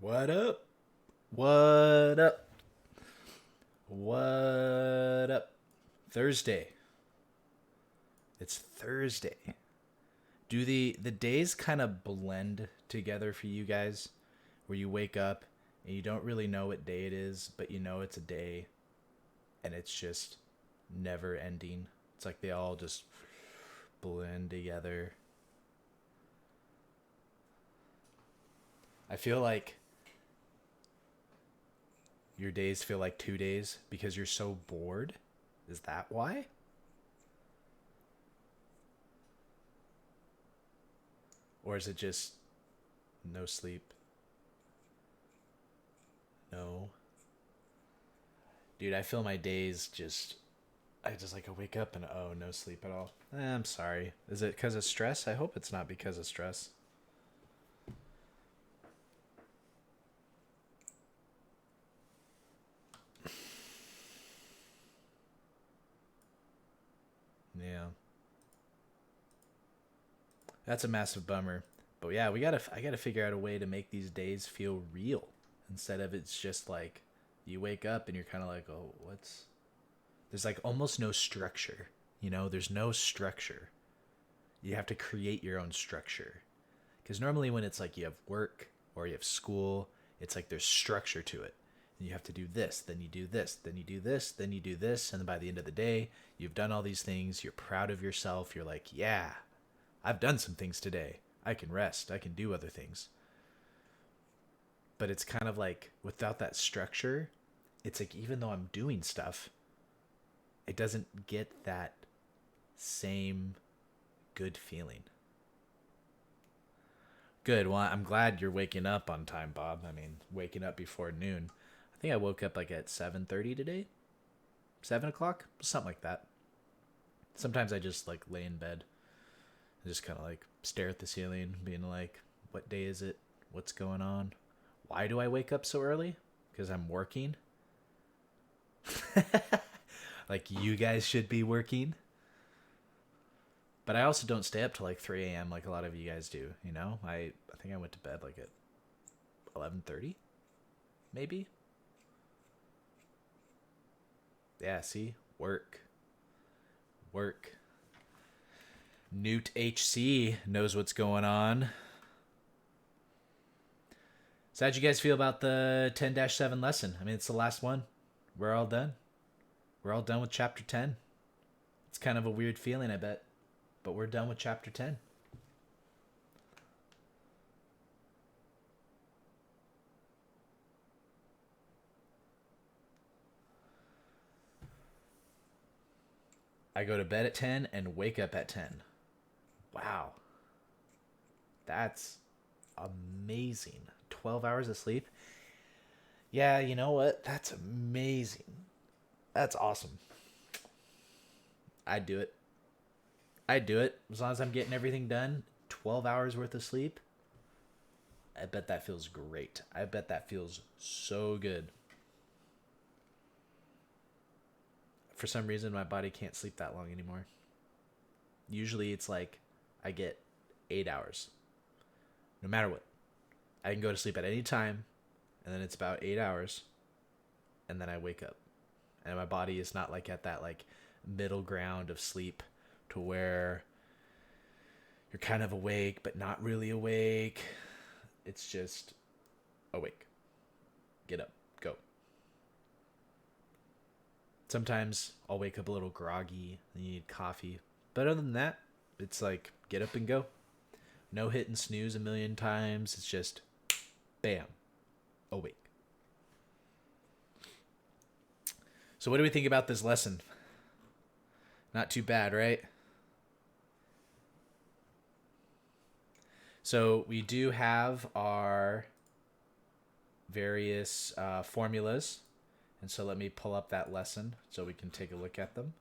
What up? What up? What up? Thursday. It's Thursday. Do the days kind of blend together for you guys where you wake up and you don't really know what day it is, but you know it's a day and it's just never ending. It's like they all just blend together. I feel like your days feel like 2 days because you're so bored. Is that why? Or is it just no sleep? No. Dude, I feel my days just. I just like I wake up and oh, no sleep at all. I'm sorry. Is it because of stress? I hope it's not because of stress. Yeah. That's a massive bummer. But yeah, I gotta figure out a way to make these days feel real instead of it's just like you wake up and you're kind of like, oh, what's. There's like almost no structure. There's no structure. You have to create your own structure. Because normally when it's like you have work or you have school, it's like there's structure to it. And you have to do this, then you do this, then you do this, then you do this. And then by the end of the day, you've done all these things. You're proud of yourself. You're like, yeah, I've done some things today. I can rest. I can do other things. But it's kind of like without that structure, it's like even though I'm doing stuff, it doesn't get that same good feeling. Good. Well, I'm glad you're waking up on time, Bob. I mean, waking up before noon. I think I woke up like at 7:30 today, 7 o'clock, something like that. Sometimes I just like lay in bed and just kind of like stare at the ceiling, being like, "What day is it? What's going on? Why do I wake up so early? Because I'm working. Like you guys should be working." But I also don't stay up till like 3 a.m. like a lot of you guys do. I think I went to bed like at 11:30, maybe. Yeah, see? Work. Newt HC knows what's going on. So, how'd you guys feel about the 10-7 lesson? I mean, it's the last one. We're all done. We're all done with chapter 10. It's kind of a weird feeling, I bet. But we're done with chapter 10. I go to bed at 10 and wake up at 10. Wow. That's amazing. 12 hours of sleep. Yeah, you know what? That's amazing. That's awesome. I'd do it. I'd do it. As long as I'm getting everything done, 12 hours worth of sleep. I bet that feels great. I bet that feels so good. For some reason, my body can't sleep that long anymore. Usually, it's like I get 8 hours, no matter what. I can go to sleep at any time, and then it's about 8 hours, and then I wake up. And my body is not like at that like middle ground of sleep to where you're kind of awake but not really awake. It's just awake. Get up. Go. Sometimes I'll wake up a little groggy and need coffee. But other than that, it's like get up and go. No hit and snooze a million times. It's just bam, awake. So what do we think about this lesson? Not too bad, right? So we do have our various formulas. And so let me pull up that lesson so we can take a look at them.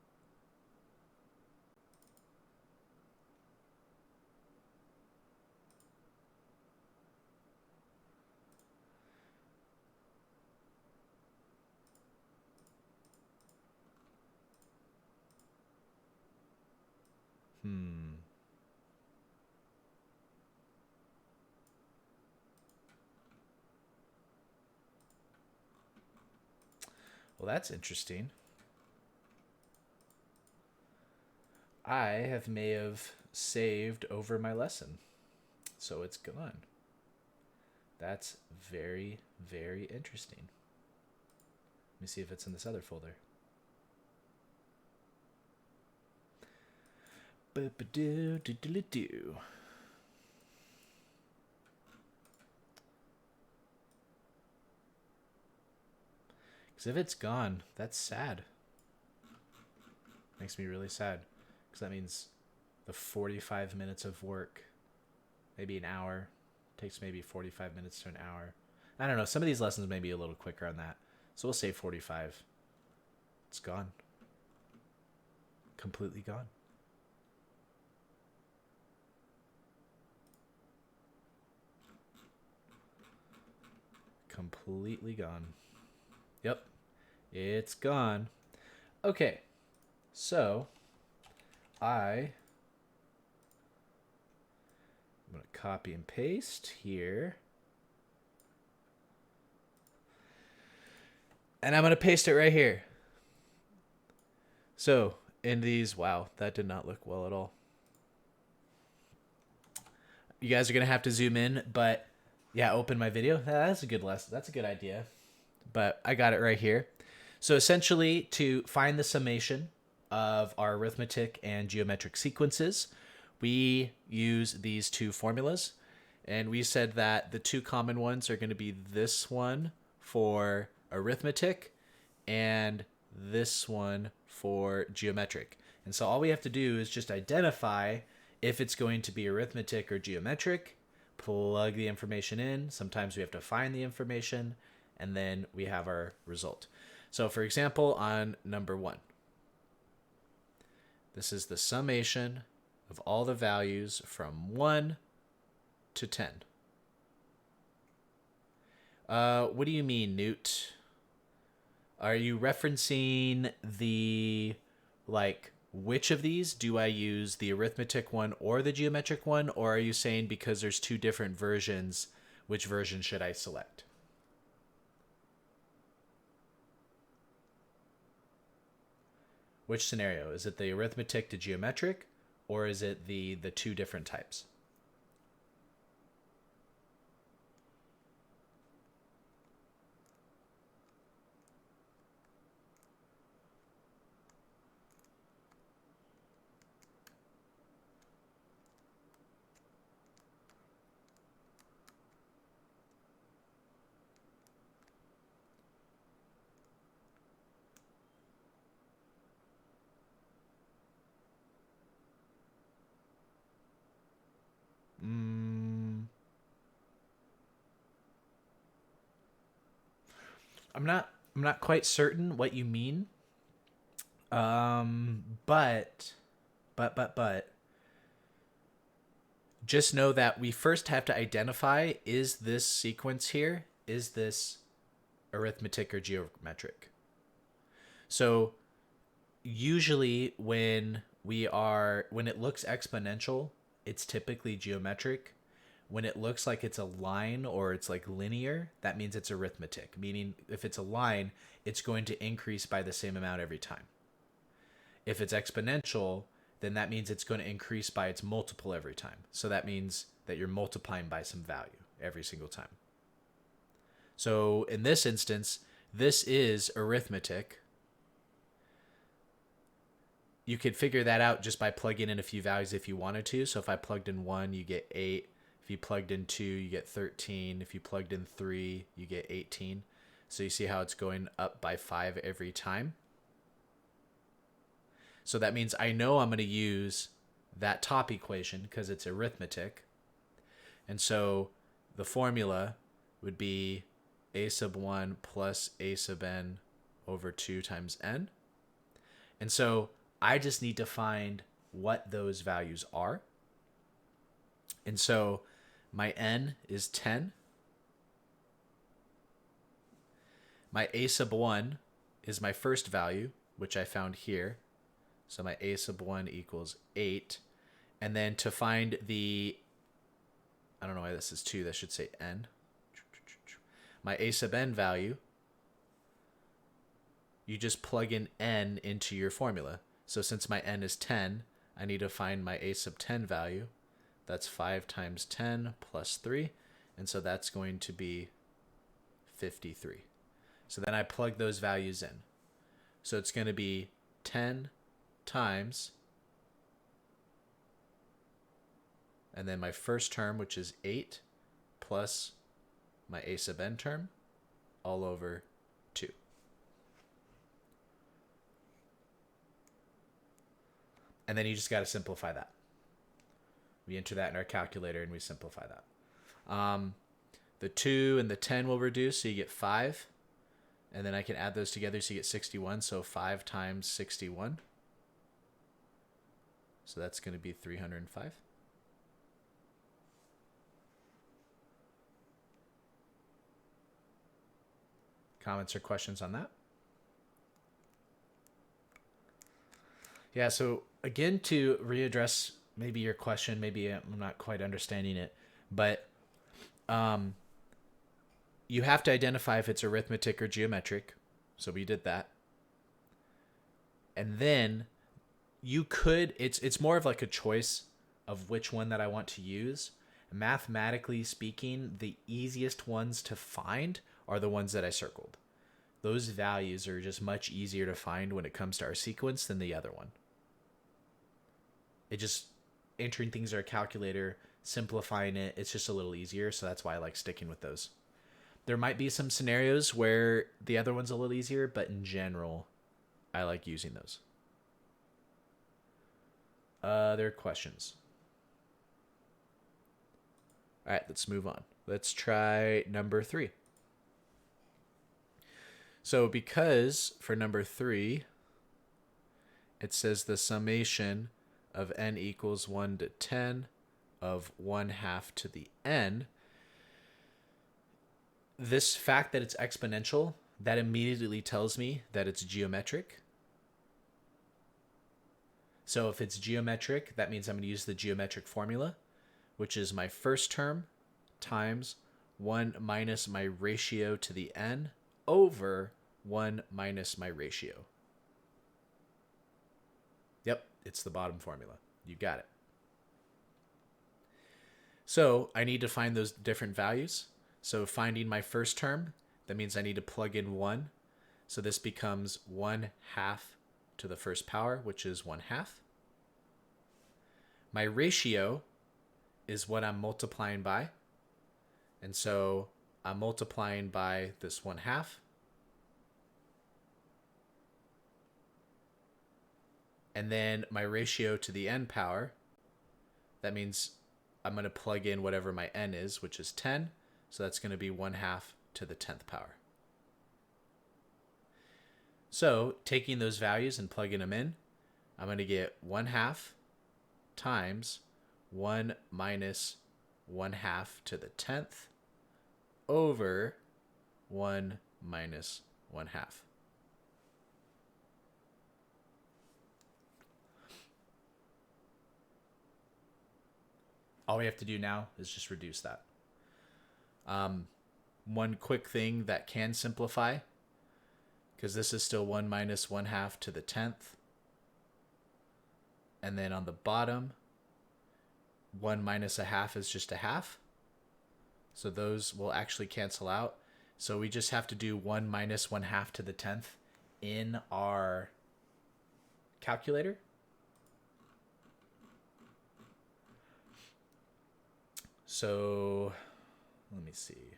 Hmm. Well, that's interesting. I may have saved over my lesson, so it's gone. That's very, very interesting. Let me see if it's in this other folder. Ba-ba-do-do-do-do-do. Because if it's gone, that's sad. Makes me really sad. Because that means the 45 minutes of work, maybe an hour, takes maybe 45 minutes to an hour. I don't know. Some of these lessons may be a little quicker on that. So we'll say 45. It's gone. Completely gone. Completely gone. Yep. It's gone. Okay. So I'm going to copy and paste here. And I'm going to paste it right here. So in these, wow, that did not look well at all. You guys are going to have to zoom in, but yeah, open my video. That's a good lesson. That's a good idea. But I got it right here. So essentially, to find the summation of our arithmetic and geometric sequences, we use these two formulas. And we said that the two common ones are going to be this one for arithmetic and this one for geometric. And so all we have to do is just identify if it's going to be arithmetic or geometric, plug the information in. Sometimes we have to find the information, and then we have our result. So for example, on number 1, this is the summation of all the values from 1 to 10. What do you mean, Newt? Are you referencing the, like, which of these? Do I use the arithmetic one or the geometric one? Or are you saying because there's two different versions, which version should I select? Which scenario? Is it the arithmetic to geometric, or is it the two different types? I'm not quite certain what you mean. But just know that we first have to identify, is this sequence here, is this arithmetic or geometric? So usually when it looks exponential, it's typically geometric. When it looks like it's a line or it's like linear, that means it's arithmetic. Meaning if it's a line, it's going to increase by the same amount every time. If it's exponential, then that means it's going to increase by its multiple every time. So that means that you're multiplying by some value every single time. So in this instance, this is arithmetic. You could figure that out just by plugging in a few values if you wanted to. So if I plugged in 1, you get 8. If you plugged in 2, you get 13. If you plugged in 3, you get 18. So you see how it's going up by 5 every time. So that means I know I'm going to use that top equation because it's arithmetic. And so the formula would be a sub 1 plus a sub n over 2 times n. And so I just need to find what those values are. And so my n is 10. My a sub 1 is my first value, which I found here. So my a sub 1 equals 8. And then to find the, I don't know why this is 2, that should say n. My a sub n value you just plug in n into your formula. So since my n is 10, I need to find my a sub 10 value. That's 5 times 10 plus 3. And so that's going to be 53. So then I plug those values in. So it's going to be 10 times, and then my first term, which is 8, plus my a sub n term, all over 2. And then you just got to simplify that. We enter that in our calculator and we simplify that. The 2 and the 10 will reduce, so you get 5. And then I can add those together so you get 61. So 5 times 61. So that's going to be 305. Comments or questions on that? Yeah, so again, to readdress maybe your question, maybe I'm not quite understanding it, but you have to identify if it's arithmetic or geometric. So we did that. And then you could, it's more of like a choice of which one that I want to use. Mathematically speaking, the easiest ones to find are the ones that I circled. Those values are just much easier to find when it comes to our sequence than the other one. It just, entering things in our calculator, simplifying it, it's just a little easier. So that's why I like sticking with those. There might be some scenarios where the other one's a little easier, but in general, I like using those. Other questions? All right, let's move on. Let's try number 3. So because for number 3, it says the summation of n equals 1 to 10 of 1/2 to the n, this fact that it's exponential, that immediately tells me that it's geometric. So if it's geometric, that means I'm going to use the geometric formula, which is my first term times 1 minus my ratio to the n over 1 minus my ratio. Yep, it's the bottom formula. You got it. So I need to find those different values. So finding my first term, that means I need to plug in 1. So this becomes 1/2 to the first power, which is 1/2. My ratio is what I'm multiplying by. And so I'm multiplying by this 1/2. And then my ratio to the n power, that means I'm going to plug in whatever my n is, which is 10. So that's going to be 1/2 to the 10th power. So taking those values and plugging them in, I'm going to get 1/2 times 1 minus 1/2 to the 10th over 1 minus 1/2. All we have to do now is just reduce that. One quick thing that can simplify, because this is still 1 minus 1/2 to the 10th. And then on the bottom, 1 minus 1/2 is just 1/2. So those will actually cancel out. So we just have to do 1 minus 1/2 to the 10th in our calculator. So let me see.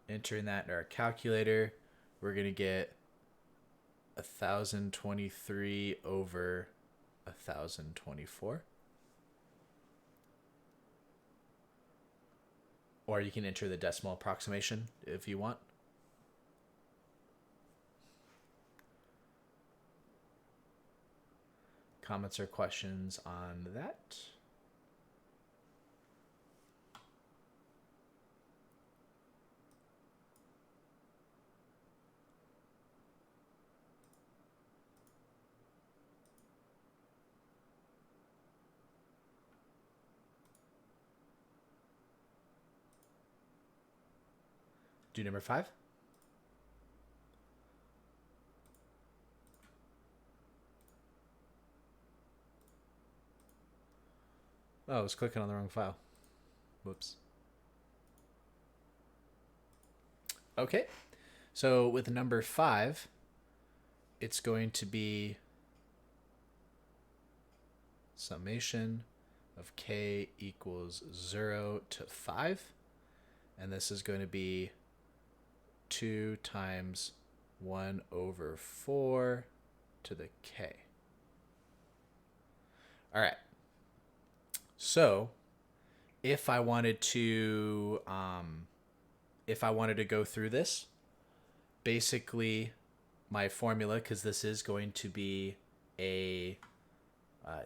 Entering that in our calculator, we're going to get 1,023 over 1,024. Or you can enter the decimal approximation if you want. Comments or questions on that? Do number 5. Oh, I was clicking on the wrong file. Whoops. Okay. So with number 5, it's going to be summation of k equals 0 to 5. And this is going to be 2 times 1 over 4 to the k. All right. So if I wanted to go through this, basically my formula, because this is going to be a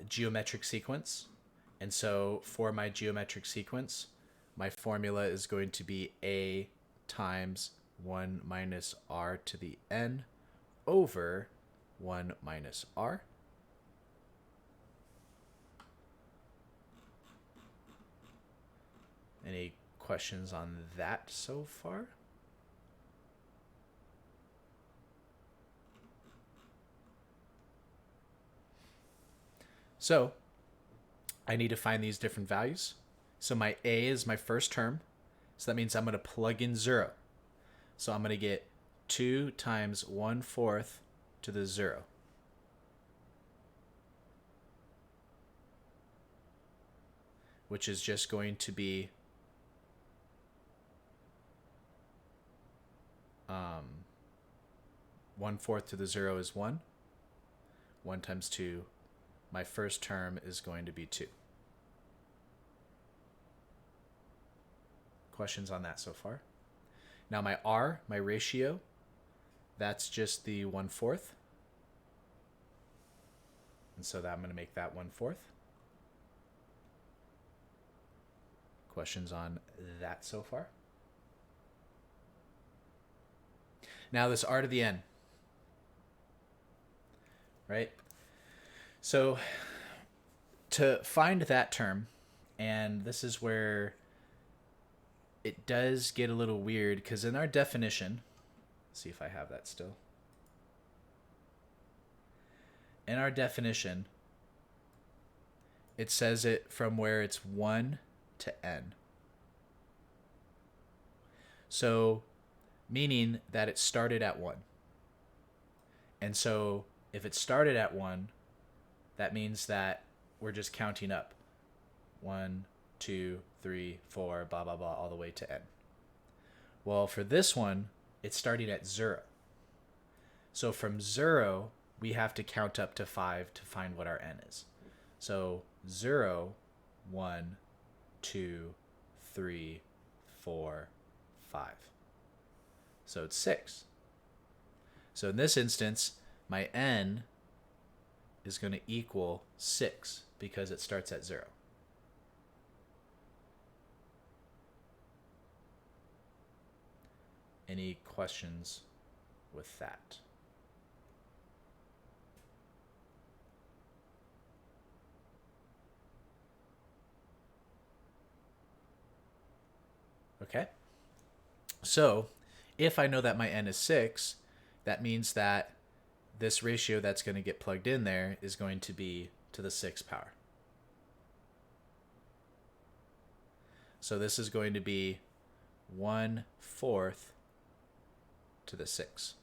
geometric sequence, and so for my geometric sequence, my formula is going to be a times 1 minus r to the n over 1 minus r. Any questions on that so far? So I need to find these different values. So my a is my first term. So that means I'm going to plug in 0. So I'm going to get 2 times 1/4 to the 0. Which is just going to be 1/4 to the 0 is 1. 1 times 2. My first term is going to be 2. Questions on that so far? Now my r, my ratio, that's just the 1/4. And so that I'm going to make that 1/4. Questions on that so far? Now this r to the n, right? So to find that term, and this is where it does get a little weird, because in our definition, let's see if I have that still. In our definition, it says it from where it's 1 to n. So, meaning that it started at 1. And so, if it started at 1, that means that we're just counting up. 1, 2, 3, 4, blah, blah, blah, all the way to n. Well, for this one, it's starting at 0. So from 0, we have to count up to 5 to find what our n is. So 0, 1, 2, 3, 4, 5. So it's 6. So in this instance, my n is going to equal 6 because it starts at 0. Any questions with that? Okay. So if I know that my n is 6, that means that this ratio that's going to get plugged in there is going to be to the 6th power. So this is going to be 1/4 to the 6.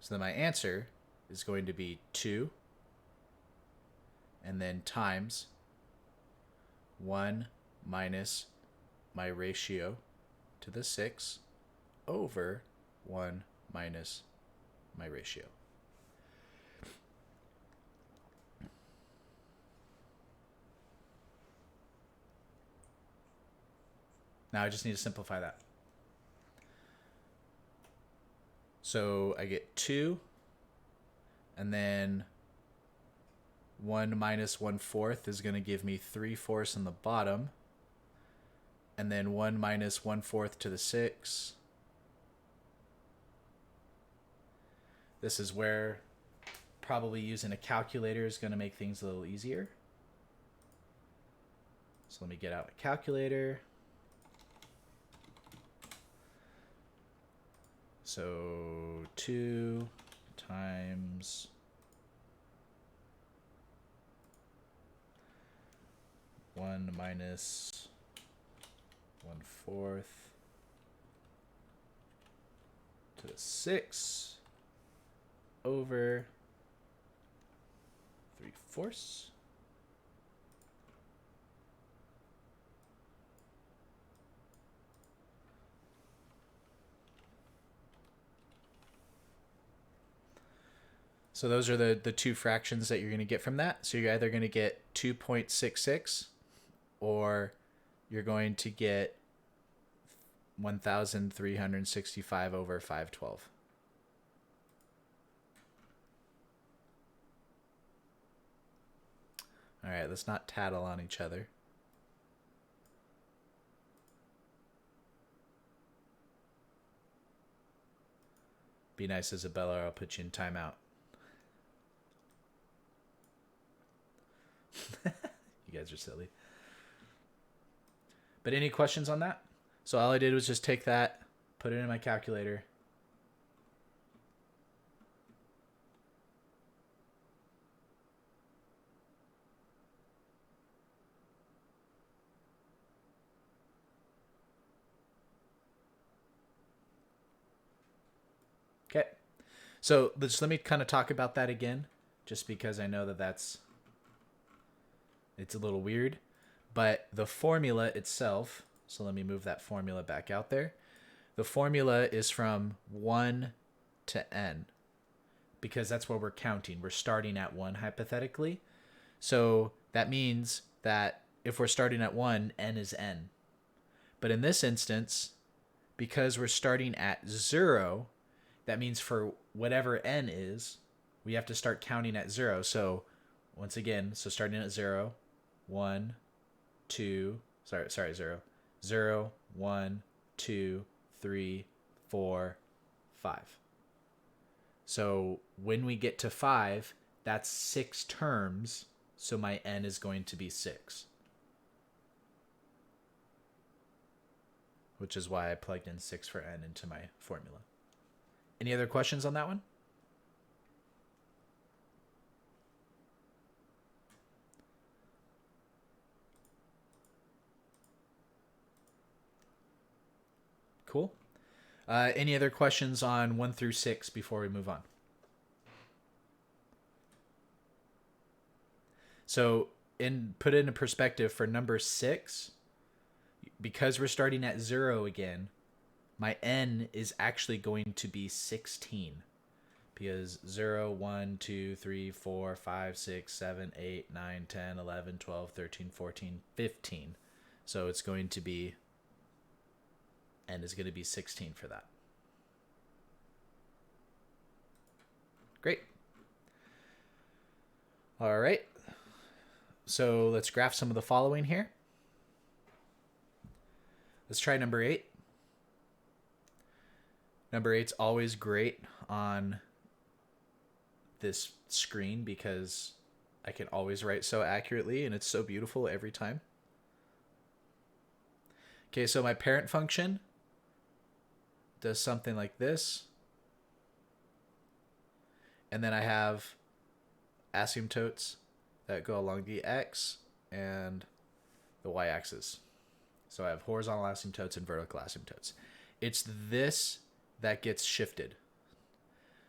So then my answer is going to be 2 and then times 1 minus my ratio to the 6 over 1 minus my ratio. Now I just need to simplify that. So I get 2, and then 1 minus 1/4 is going to give me 3/4 in the bottom, and then 1 minus 1/4 to the 6. This is where probably using a calculator is going to make things a little easier. So let me get out a calculator. So 2 times 1 minus 1/4 to the 6 over 3/4. So those are the two fractions that you're going to get from that. So you're either going to get 2.66 or you're going to get 1,365 over 512. All right, let's not tattle on each other. Be nice, Isabella, or I'll put you in timeout. You guys are silly. But any questions on that? So all I did was just take that, put it in my calculator. Okay. So let me kind of talk about that again, just because I know that it's a little weird. But the formula itself, so let me move that formula back out there. The formula is from 1 to n, because that's where we're counting. We're starting at 1 hypothetically. So that means that if we're starting at 1, n is n. But in this instance, because we're starting at 0, that means for whatever n is, we have to start counting at 0. So once again, so starting at 0, 1, 2, 0. 0, 1, 2, 3, 4, 5. So when we get to 5, that's 6 terms, so my n is going to be 6. Which is why I plugged in 6 for n into my formula. Any other questions on that one? Cool. Any other questions on 1 through 6 before we move on? So put it into perspective for number 6, because we're starting at 0 again, my n is actually going to be 16. Because 0, 1, 2, 3, 4, 5, 6, 7, 8, 9, 10, 11, 12, 13, 14, 15. So it's going to be, n is going to be 16 for that. Great. All right. So let's graph some of the following here. Let's try number 8. Number 8's always great on this screen because I can always write so accurately and it's so beautiful every time. Okay, so my parent function does something like this. And then I have asymptotes that go along the x and the y-axis. So I have horizontal asymptotes and vertical asymptotes. It's this that gets shifted.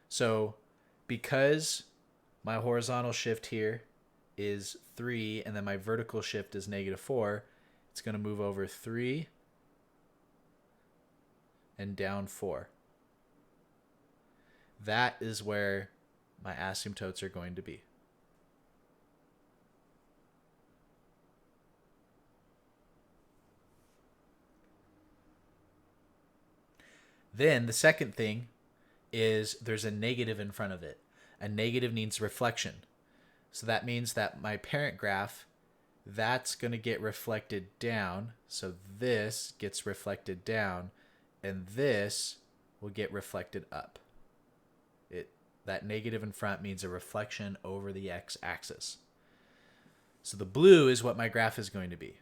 So because my horizontal shift here is 3 and then my vertical shift is -4, it's going to move over 3 and down 4. That is where my asymptotes are going to be. Then the second thing is there's a negative in front of it. A negative needs reflection. So that means that my parent graph, that's going to get reflected down. So this gets reflected down, and this will get reflected up. That negative in front means a reflection over the x-axis. So the blue is what my graph is going to be.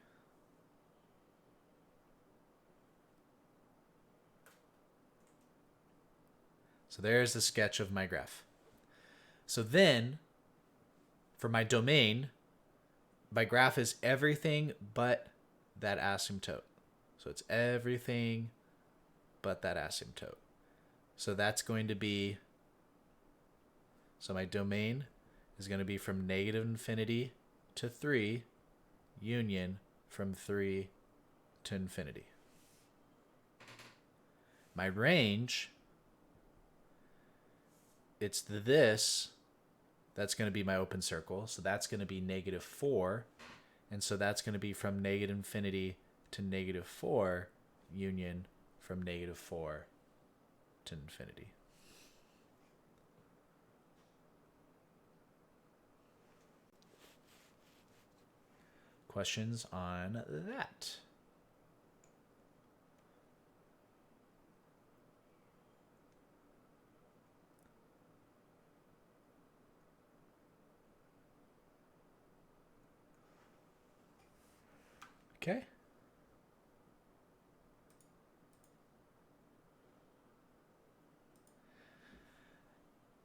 So there's the sketch of my graph. So then, for my domain, my graph is everything but that asymptote. So it's everything but that asymptote. So that's going to be, so my domain is going to be from negative infinity to 3, union from 3 to infinity. My range, it's this, that's going to be my open circle. So that's going to be -4. And so that's going to be from negative infinity to -4, union from -4 to infinity. Questions on that? Okay.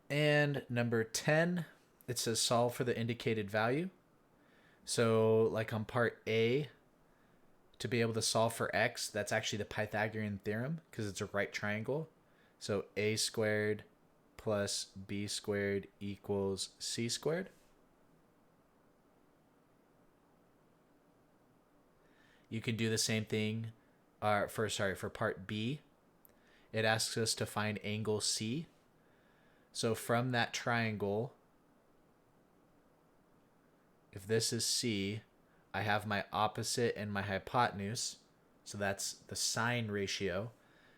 And number 10, it says solve for the indicated value. So like on part A, to be able to solve for x, that's actually the Pythagorean theorem because it's a right triangle. So a squared plus b squared equals c squared. You can do the same thing for part B. It asks us to find angle C. So from that triangle, if this is C, I have my opposite and my hypotenuse. So that's the sine ratio.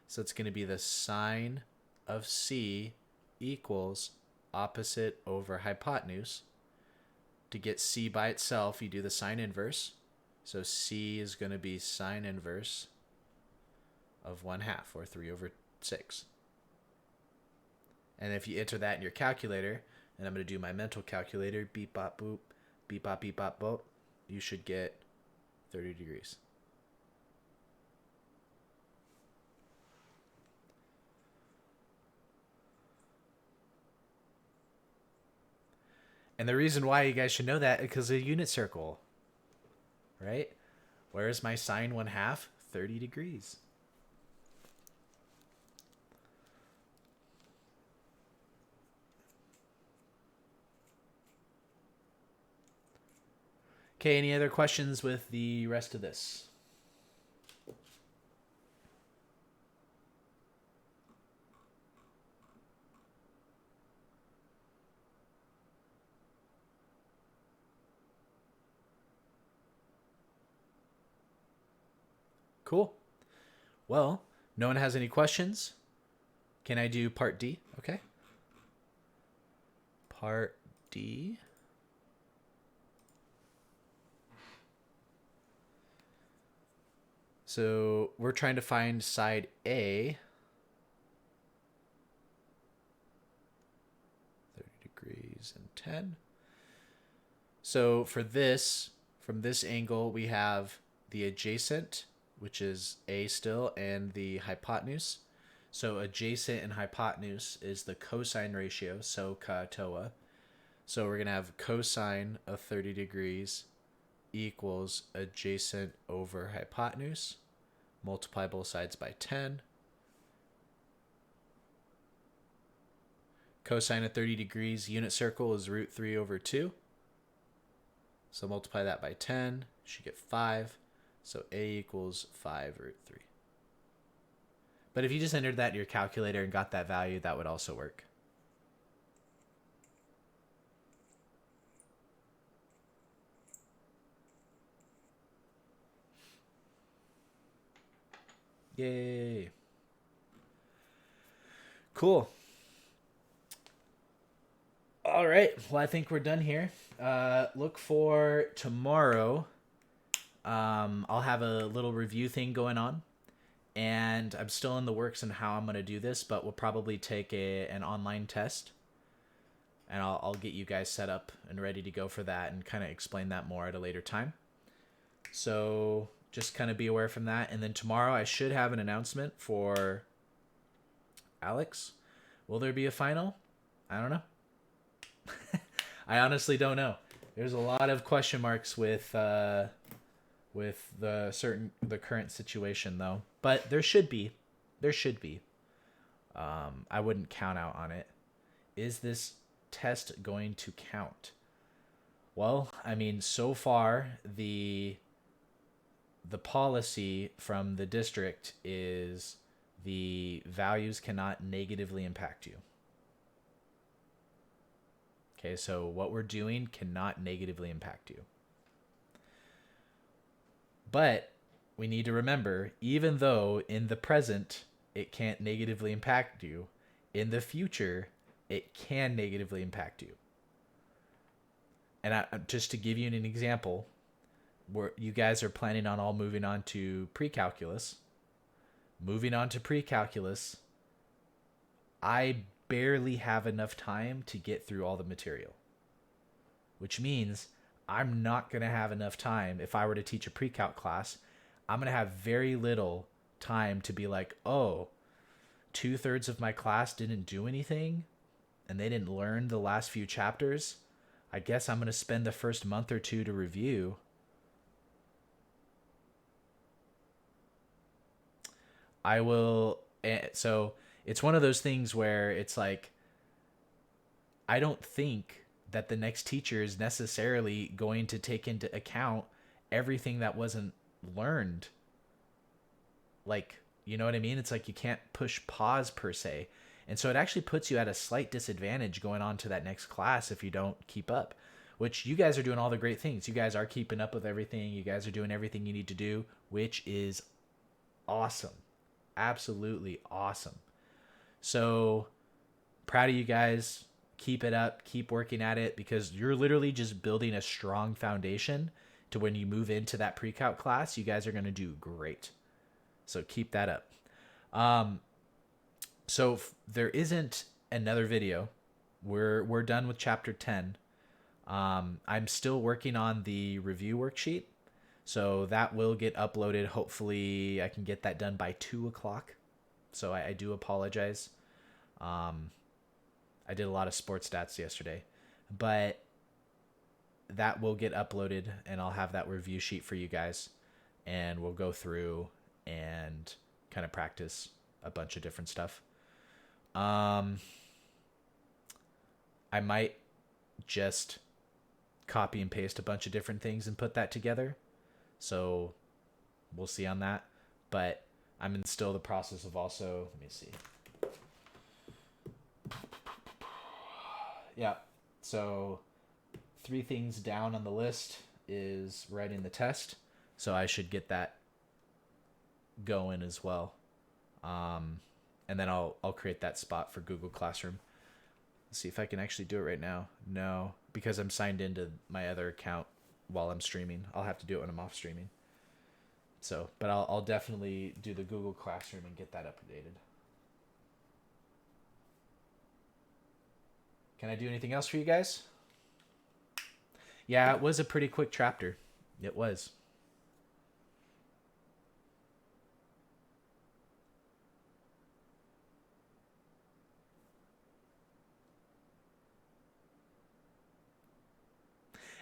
So it's going to be the sine of C equals opposite over hypotenuse. To get C by itself, you do the sine inverse. So C is going to be sine inverse of 1/2, or 3/6. And if you enter that in your calculator, and I'm going to do my mental calculator, beep, bop, boop, beep, bop, boop, you should get 30 degrees. And the reason why you guys should know that is because of a unit circle, right? Where is my sine 1/2? 30 degrees. Okay, any other questions with the rest of this? Cool. Well, no one has any questions. Can I do part D? Okay. Part D. So we're trying to find side A. 30 degrees and 10. So for this, from this angle, we have the adjacent, which is A still, and the hypotenuse. So adjacent and hypotenuse is the cosine ratio, SOHCAHTOA. TOA. So we're going to have cosine of 30 degrees equals adjacent over hypotenuse. Multiply both sides by 10. Cosine of 30 degrees, unit circle is √3/2. So multiply that by 10. You should get 5. So A equals 5√3. But if you just entered that in your calculator and got that value, that would also work. Yay. Cool. All right. Well, I think we're done here. Look for tomorrow. I'll have a little review thing going on. And I'm still in the works on how I'm going to do this, but we'll probably take an online test. And I'll get you guys set up and ready to go for that and kind of explain that more at a later time. So just kind of be aware from that. And then tomorrow I should have an announcement for Alex. Will there be a final? I don't know. I honestly don't know. there's a lot of question marks with the current situation though. But there should be. I wouldn't count out on it. Is this test going to count? Well, I mean, so far the policy from the district is the values cannot negatively impact you. Okay, so what we're doing cannot negatively impact you. But we need to remember, even though in the present it can't negatively impact you, in the future it can negatively impact you. And just to give you an example, where you guys are planning on all moving on to pre-calculus. Moving on to pre-calculus, I barely have enough time to get through all the material, which means I'm not going to have enough time. If I were to teach a pre-calc class, I'm going to have very little time to be like, oh, 2/3 of my class didn't do anything and they didn't learn the last few chapters. I guess I'm going to spend the first month or two to review. I will. So it's one of those things where it's like, I don't think that the next teacher is necessarily going to take into account everything that wasn't learned. Like, you know what I mean? It's like you can't push pause per se. And so it actually puts you at a slight disadvantage going on to that next class if you don't keep up, which you guys are doing all the great things. You guys are keeping up with everything. You guys are doing everything you need to do, which is awesome. Absolutely awesome. So proud of you guys. Keep it up. Keep working at it, because you're literally just building a strong foundation to when you move into that pre-calc class, you guys are going to do great. So keep that up. So there isn't another video. We're done with chapter 10. I'm still working on the review worksheet, so that will get uploaded. Hopefully I can get that done by 2:00. So I do apologize. I did a lot of sports stats yesterday, but that will get uploaded and I'll have that review sheet for you guys, and we'll go through and kind of practice a bunch of different stuff. I might just copy and paste a bunch of different things and put that together. So we'll see on that. But I'm in still the process of also, let me see. Yeah. So 3 things down on the list is writing the test. So I should get that going as well. And then I'll create that spot for Google Classroom. Let's see if I can actually do it right now. No, because I'm signed into my other account while I'm streaming. I'll have to do it when I'm off streaming. So, but I'll definitely do the Google Classroom and get that updated. Can I do anything else for you guys? Yeah, it was a pretty quick chapter. It was.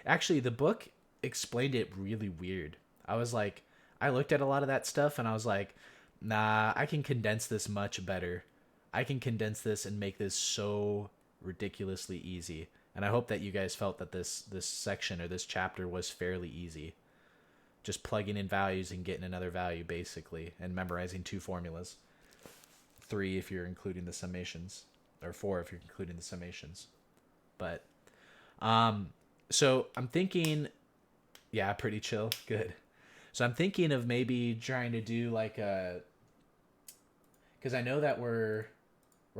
Actually, the book explained it really weird. I was like, I looked at a lot of that stuff and I was like, nah, I can condense this much better. I can condense this and make this so ridiculously easy. And I hope that you guys felt that this section or this chapter was fairly easy. Just plugging in values and getting another value basically, and memorizing 2 formulas. 3 if you're including the summations, or 4 if you're including the summations. But so I'm thinking, yeah, pretty chill. Good. So I'm thinking of maybe trying to do like a, because I know that we're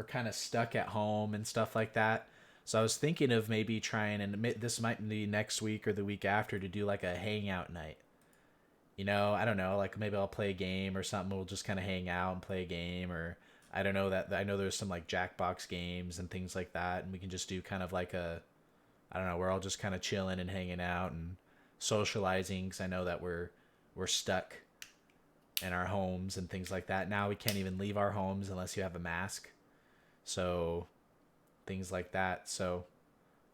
kind of stuck at home and stuff like that. So I was thinking of maybe trying, and this might be next week or the week after, to do like a hangout night. You know, I don't know, like maybe I'll play a game or something. We'll just kind of hang out and play a game, or I don't know, that I know there's some like Jackbox games and things like that, and we can just do kind of like a, I don't know, we're all just kind of chilling and hanging out and socializing, because I know that we're stuck in our homes and things like that. Now we can't even leave our homes unless you have a mask. So things like that. So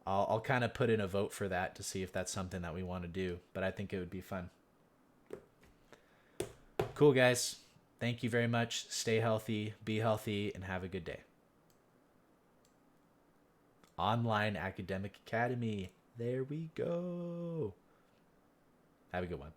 I'll kind of put in a vote for that to see if that's something that we want to do. But I think it would be fun. Cool, guys. Thank you very much. Stay healthy, be healthy, and have a good day. Online Academic Academy. There we go. Have a good one.